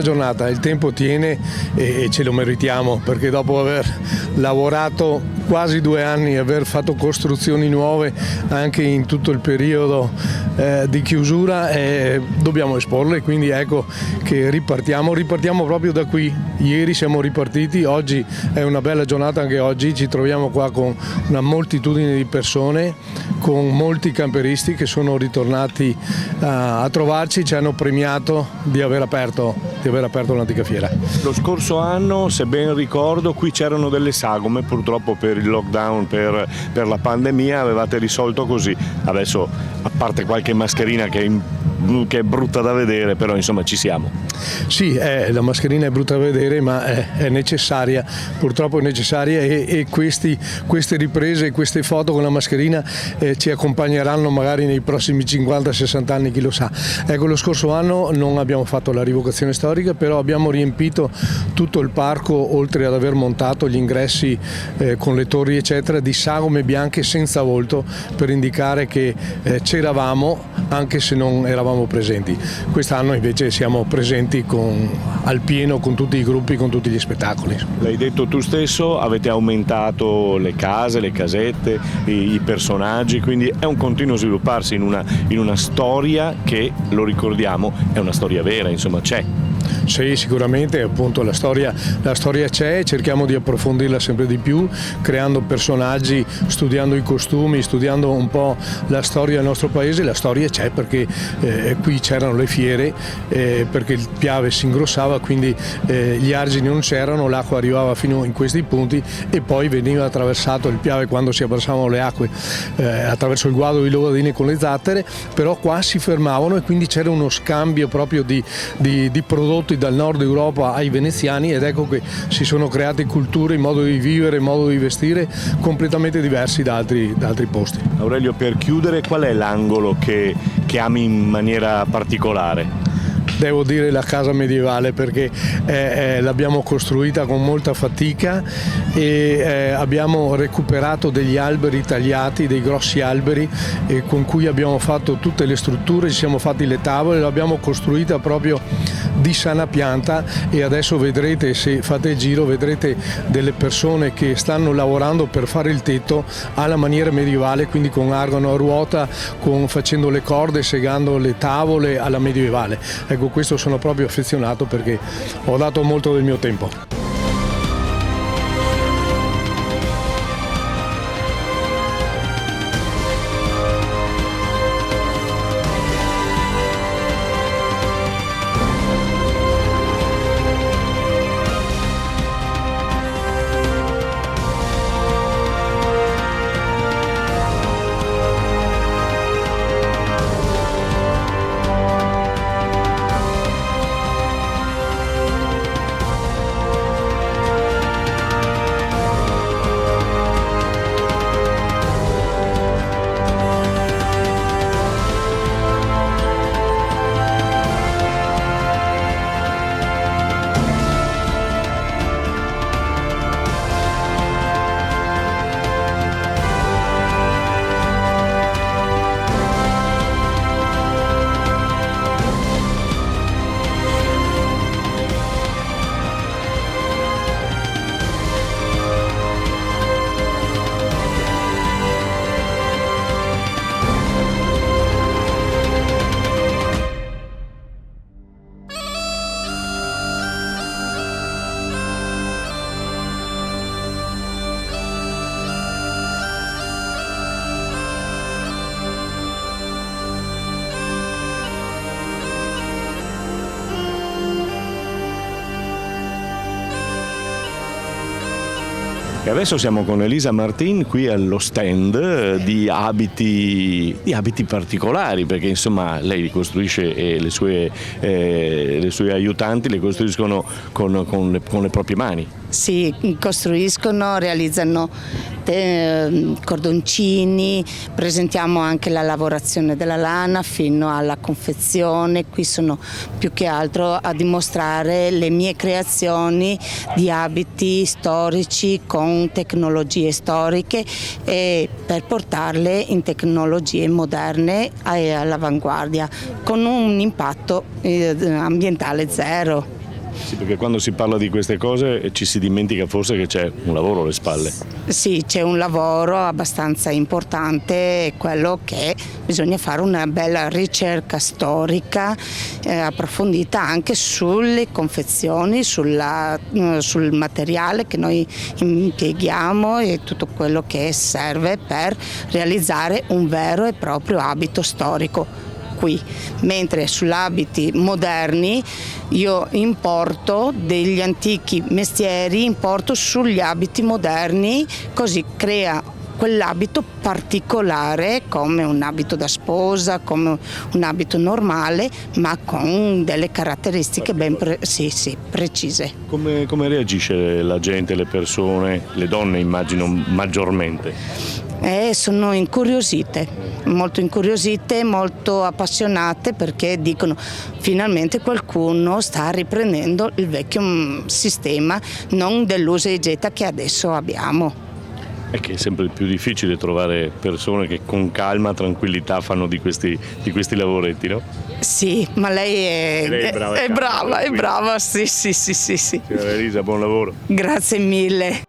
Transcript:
giornata, il tempo tiene e ce lo meritiamo, perché dopo aver lavorato quasi 2 anni, aver fatto costruzioni nuove anche in tutto il periodo di chiusura, dobbiamo esporle, quindi ecco che ripartiamo proprio da qui. Ieri siamo ripartiti, oggi è una bella giornata, anche oggi ci troviamo qua con una moltitudine di persone, con molti camperisti che sono ritornati a trovarci, ci hanno premiato di aver aperto l'antica fiera. Lo scorso anno, se ben ricordo, qui c'erano delle sagome, purtroppo per il lockdown, per la pandemia, avevate risolto così. Adesso, a parte qualche mascherina che è brutta da vedere, però insomma ci siamo. Sì, la mascherina è brutta da vedere, ma è necessaria, purtroppo è necessaria, e queste riprese, queste foto con la mascherina ci accompagneranno magari nei prossimi 50-60 anni, chi lo sa. Ecco, lo scorso anno non abbiamo fatto la rivocazione storica, però abbiamo riempito tutto il parco, oltre ad aver montato gli ingressi con le torri eccetera, di sagome bianche senza volto, per indicare che c'eravamo anche se non eravamo presenti. Quest'anno invece siamo presenti al pieno con tutti i gruppi, con tutti gli spettacoli. L'hai detto tu stesso, avete aumentato le case, le casette, i personaggi, quindi è un continuo svilupparsi in una storia che, lo ricordiamo, è una storia vera, insomma c'è. Sì, sicuramente, appunto la storia c'è, cerchiamo di approfondirla sempre di più, creando personaggi, studiando i costumi, studiando un po' la storia del nostro paese. La storia c'è perché qui c'erano le fiere, perché il Piave si ingrossava, quindi gli argini non c'erano, l'acqua arrivava fino in questi punti e poi veniva attraversato il Piave quando si abbassavano le acque attraverso il guado di Lodadine con le zattere, però qua si fermavano e quindi c'era uno scambio proprio di prodotti dal nord Europa ai veneziani, ed ecco che si sono create culture, modo di vivere, modo di vestire completamente diversi da altri posti. Aurelio, per chiudere, qual è l'angolo che ami in maniera particolare? Devo dire la casa medievale, perché l'abbiamo costruita con molta fatica e abbiamo recuperato degli alberi tagliati, dei grossi alberi con cui abbiamo fatto tutte le strutture, ci siamo fatti le tavole, l'abbiamo costruita proprio di sana pianta, e adesso vedrete, se fate il giro, vedrete delle persone che stanno lavorando per fare il tetto alla maniera medievale, quindi con argano a ruota, facendo le corde, segando le tavole alla medievale. Ecco, questo sono proprio affezionato perché ho dato molto del mio tempo. E adesso siamo con Elisa Martin qui allo stand di abiti particolari, perché insomma lei li costruisce e le sue aiutanti le costruiscono con le proprie mani. Sì, costruiscono, realizzano cordoncini, presentiamo anche la lavorazione della lana fino alla confezione. Qui sono più che altro a dimostrare le mie creazioni di abiti storici con tecnologie storiche e per portarle in tecnologie moderne e all'avanguardia con un impatto ambientale zero. Sì, perché quando si parla di queste cose ci si dimentica forse che c'è un lavoro alle spalle. Sì, c'è un lavoro abbastanza importante, quello che bisogna fare una bella ricerca storica approfondita anche sulle confezioni, sul materiale che noi impieghiamo e tutto quello che serve per realizzare un vero e proprio abito storico qui, mentre sugli abiti moderni io importo degli antichi mestieri, importo sugli abiti moderni, così crea quell'abito particolare come un abito da sposa, come un abito normale, ma con delle caratteristiche ben precise. Come reagisce la gente, le persone, le donne immagino maggiormente? Sono incuriosite, molto appassionate, perché dicono finalmente qualcuno sta riprendendo il vecchio sistema, non dell'usa e getta che adesso abbiamo. È che è sempre più difficile trovare persone che con calma, tranquillità fanno di questi lavoretti, no? Sì, ma lei è brava, sì. Signora Elisa, buon lavoro. Grazie mille.